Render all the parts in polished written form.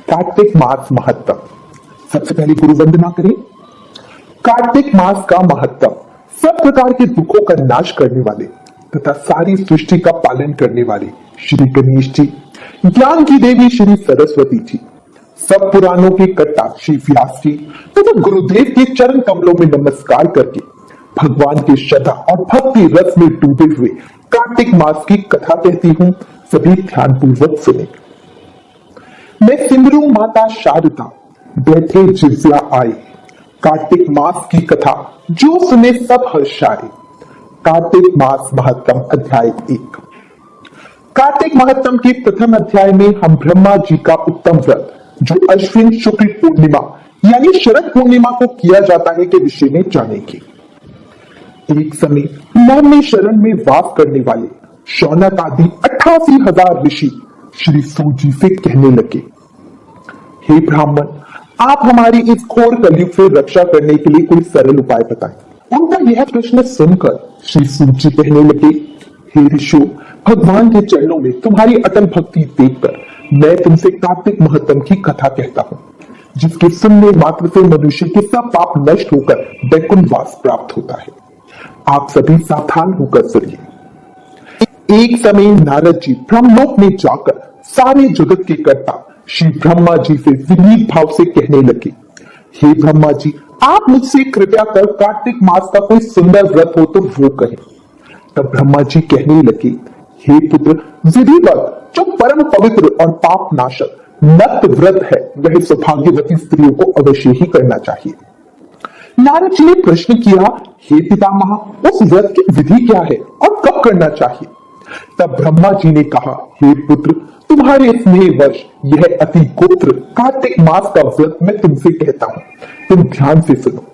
कार्तिक मास महत्व। सबसे पहले गुरु वंदना करें। कार्तिक मास का महत्व सब प्रकार के दुखों का नाश करने वाले तथा सारी सृष्टि का पालन करने वाले श्री गणेश जी, ज्ञान की देवी श्री सरस्वती जी, सब पुराणों के कर्ता श्री व्यास जी तथा गुरुदेव के चरण कमलों में नमस्कार करके भगवान की श्रद्धा और भक्ति रस में डूबे हुए कार्तिक मास की कथा कहती हूँ। सभी ध्यानपूर्वक सुने। मैं सिमरू माता शारदा, बैठे जिव्या आए, कार्तिक मास की कथा जो सुने सब हर्षाए। कार्तिक मास महत्तम अध्याय 1। कार्तिक महत्तम के प्रथम अध्याय में हम ब्रह्मा जी का उत्तम व्रत जो अश्विन शुक्ल पूर्णिमा यानी शरद पूर्णिमा को किया जाता है के विषय में जानेंगे। एक समय मन में शरण में वास करने वाले शौनक आदि 88,000 ऋषि श्री सूत जी से कहने लगे, हे ब्राह्मण, आप हमारी इस घोर कलयुग से रक्षा करने के लिए कोई सरल उपाय बताएं। उनका यह प्रश्न सुनकर श्री सूत जी कहने लगे, हे ऋषियों, भगवान के चरणों में तुम्हारी अटल भक्ति देखकर मैं तुमसे कार्तिक महत्तम की कथा कहता हूँ, जिसके सुनने मात्र से मनुष्य के सब पाप नष्ट होकर वैकुंठ वास प्राप्त होता है। आप सभी सावधान होकर सुनिए। एक समय नारद जी ब्रह्मलोक में जाकर सारे जगत के कर्ता श्री ब्रह्मा जी से विनीत भाव से कहने लगे, हे ब्रह्मा जी, आप मुझसे कृपया कर कार्तिक मास का कोई सुंदर व्रत हो तो वो कहें। तब ब्रह्मा जी कहने लगे, हे पुत्र, विधिवत जो परम पवित्र और पाप नाशक नक्त व्रत है वह सौभाग्यवती स्त्रियों को अवश्य ही करना चाहिए। नारद जी ने प्रश्न किया, हे पितामह, उस व्रत की विधि क्या है और कब करना चाहिए? तब ब्रह्मा जी ने कहा, हे पुत्र, तुम्हारे स्नेहवश यह अति गुप्त कार्तिक मास का व्रत मैं तुमसे कहता हूं, तुम ध्यान से सुनो।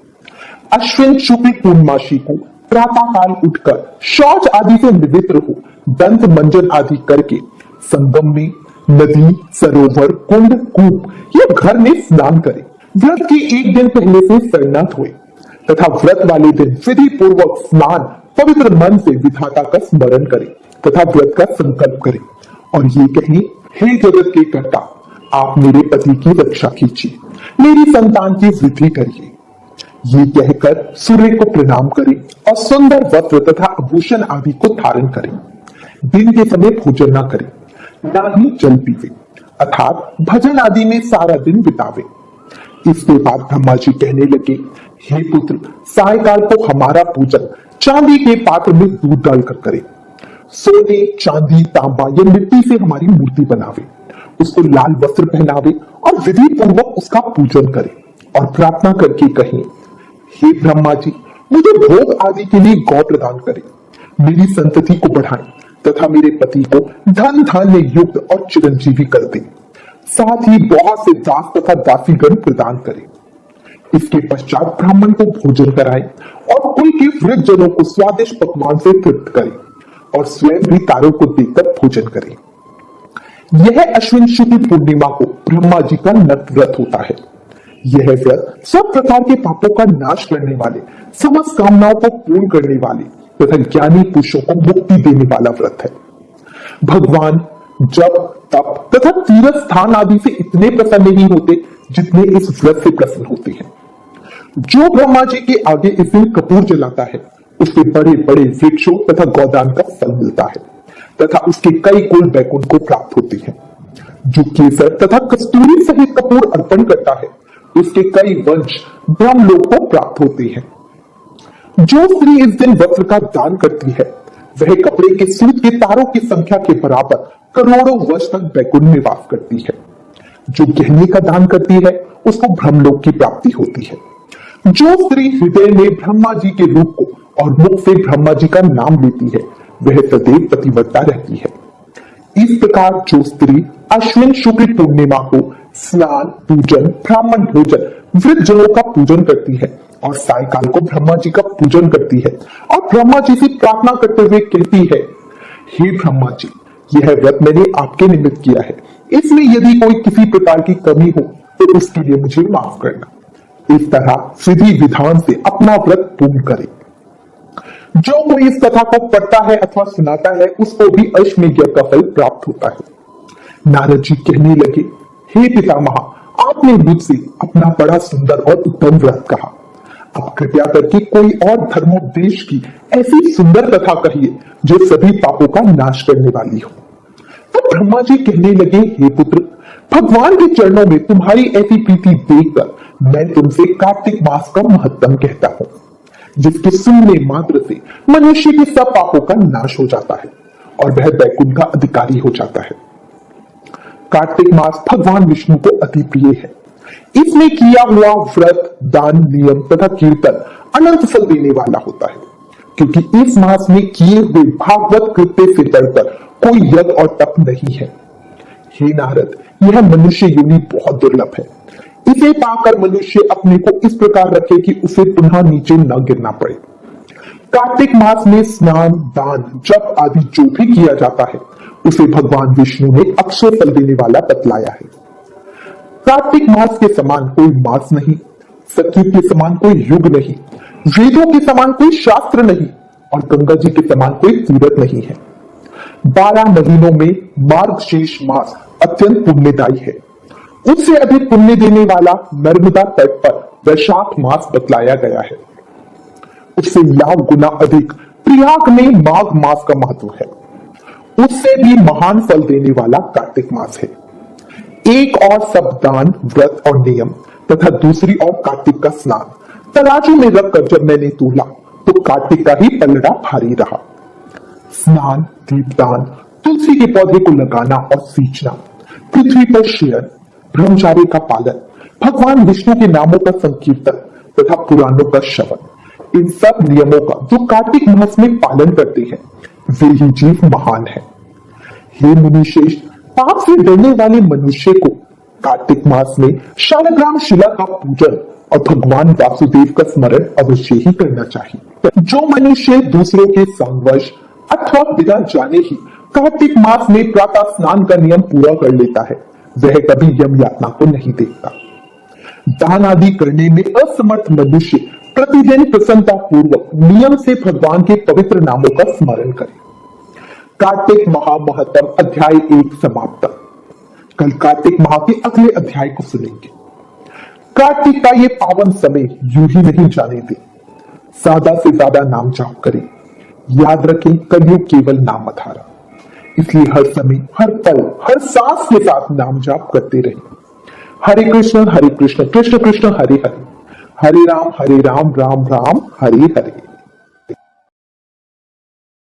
अश्विन शुक्ल पूर्णमासी को प्रातः काल उठकर शौच आदि से निवृत्त हो दंत मंजन आदि करके संगम में नदी, सरोवर, कुंड, कूप या घर में स्नान करें। व्रत के एक दिन पहले से शरणागत हुए तथा व्रत वाले दिन विधि पूर्वक स्नान पवित्र मन से विधाता का स्मरण करें तथा व्रत का संकल्प करें और ये कहें, हे जगत के कर्ता, आप मेरे पति की रक्षा कीजिए, मेरी संतान की वृद्धि करिए। ये कहकर सूर्य को प्रणाम करें और सुंदर वस्त्र तथा आभूषण आदि को धारण करें। दिन के समय भोजन न करें, न ही जल पीवे, अर्थात भजन आदि में सारा दिन बितावे। इसके बाद ब्रह्मा जी कहने लगे, हे पुत्र, सायकाल को हमारा पूजन चांदी के पात्र में दूध डालकर करें। सोने, चांदी, तांबा या मिट्टी से हमारी मूर्ति बनावे, उसको लाल वस्त्र पहनावे और विधि पूर्वक उसका पूजन करें और प्रार्थना करके कहें, हे ब्रह्मा जी, मुझे भोग आदि के लिए गौ प्रदान करें, मेरी संतति को बढ़ाएं तथा मेरे पति को धन धान्य युक्त और चिरंजीवी कर दें, साथ ही बहुत से दास तथा दासीगण प्रदान करें। इसके पश्चात ब्राह्मण को भोजन कराएं और कुल के वृद्ध जनों को स्वादिष्ट पकवान से तृप्त करें और स्वयं भी तारों को देखकर भोजन करें। यह अश्विन शुक्ल पूर्णिमा को ब्रह्मा जी का नक्त व्रत होता है। यह व्रत सब प्रकार के पापों का नाश करने वाले, समस्त कामनाओं को पूर्ण करने वाले तथा ज्ञानी पुरुषों को मुक्ति देने वाला व्रत है। भगवान जब, तप तथा तीर्थ स्थान आदि से इतने प्रसन्न नहीं होते जितने इस व्रत से प्रसन्न होते हैं। जो ब्रह्मा जी के आगे इस दिन कपूर जलाता है उसके बड़े बड़े वृक्षों तथा गौदान का फल मिलता है तथा उसके कई कुल वैकुंठ को प्राप्त होते हैं। जो केसर तथा कस्तूरी सहित कपूर अर्पण करता है उसके कई वंश ब्रह्मलोक को प्राप्त होते हैं। जो स्त्री इस दिन वस्त्र का दान करती है वह कपड़े के सूत के तारों की संख्या के बराबर करोड़ों वर्ष तक वैकुंठ में वास करती है। जो गहने का दान करती है उसको ब्रह्मलोक की प्राप्ति होती है। जो स्त्री हृदय में ब्रह्मा जी के रूप को और मुख से ब्रह्मा जी का नाम लेती है वह सदैव पतिव्रता रहती है। इस प्रकार जो स्त्री अश्विन शुक्ल पूर्णिमा को स्नान, पूजन, ब्राह्मण भोजन, वृद्ध जनों का पूजन करती है और सायकाल को ब्रह्मा जी का पूजन करती है और ब्रह्मा जी से प्रार्थना करते हुए कहती है, हे ब्रह्मा जी, यह व्रत मैंने आपके निमित्त किया है, इसमें यदि कोई किसी प्रकार की कमी हो तो उसके लिए मुझे माफ करना। इस तरह विधि विधान से अपना व्रत पूर्ण करे। जो कोई इस कथा को पढ़ता है अथवा सुनाता है उसको भी अश्वमेध यज्ञ का फल प्राप्त होता है। नारद जी कहने लगे, हे पितामह, आपने मुझसे अपना बड़ा सुंदर और उत्तम व्रत कहा। अब कृपया करके कोई और धर्मोपदेश की ऐसी सुंदर कथा कहिए जो सभी पापों का नाश करने वाली हो। तो ब्रह्मा जी कहने लगे, हे पुत्र, भगवान के चरणों में तुम्हारी ऐसी प्रीति देखकर मैं तुमसे कार्तिक मास का महत्तम कहता हूं, जिसके सुनने मात्र से मनुष्य के सब पापों का नाश हो जाता है और वह वैकुंठ का अधिकारी हो जाता है। कार्तिक मास भगवान विष्णु को अति प्रिय है। इसमें किया हुआ व्रत, दान, नियम तथा कीर्तन अनंत फल देने वाला होता है, क्योंकि इस मास में किए हुए भागवत कृत्य से बढ़कर कोई यज्ञ और तप नहीं है। हे नारद, यह मनुष्य योनि बहुत दुर्लभ है। इसे पाकर मनुष्य अपने को इस प्रकार रखे कि उसे पुनः नीचे न गिरना पड़े। कार्तिक मास में स्नान, दान, जप आदि जो भी किया जाता है उसे भगवान विष्णु ने अक्षय फल देने वाला बतलाया है। कार्तिक मास के समान कोई मास नहीं, सतयुग के समान कोई युग नहीं, वेदों के समान कोई शास्त्र नहीं और गंगा जी के समान कोई तीर्थ नहीं है। 12 महीनों में मार्गशीर्ष मास अत्यंत पुण्यदायी है। उससे अधिक पुण्य देने वाला नर्मदा तट पर वैशाख मास बतलाया गया है। उससे लाख गुना अधिक प्रयाग में माघ मास का महत्व है। उससे भी महान फल देने वाला कार्तिक मास है। एक और सब दान, व्रत और नियम तथा दूसरी और कार्तिक का स्नान तराजू में रखकर जब मैंने तोला तो कार्तिक का ही पलड़ा भारी रहा। स्नान, दीपदान, तुलसी के पौधे को लगाना और सींचना, पृथ्वी पर शयन, ब्रह्मचार्य का पालन, भगवान विष्णु के नामों का संकीर्तन तथा पुराणों का श्रवण, इन सब नियमों का जो कार्तिक मास में पालन करते हैं वे ही जीव महान है। हे मुनिश्रेष्ठ, पाप से डरने वाले मनुष्य को कार्तिक मास में शालग्राम शिला का पूजन और भगवान वासुदेव का स्मरण अवश्य ही करना चाहिए। जो मनुष्य दूसरों के संगवश अथवा बिना जाने ही कार्तिक मास में प्रातः स्नान का नियम पूरा कर लेता है वह कभी यम यातना को नहीं देखता। दान आदि करने में असमर्थ मनुष्य प्रतिदिन प्रसन्नता पूर्वक नियम से भगवान के पवित्र नामों का स्मरण करे। कार्तिक महामहत्तम अध्याय 1 समाप्त। कल कार्तिक माह के अगले अध्याय को सुनेंगे। कार्तिक का ये पावन समय यूं ही नहीं जाने दे। ज्यादा से ज्यादा नाम जाप करें। याद रखें, कलयुग केवल नाम आधारा, इसलिए हर समय, हर पल, हर सांस के साथ नाम जाप करते रहें। हरे कृष्ण कृष्ण कृष्ण हरे हरे, हरे राम राम राम हरे हरे।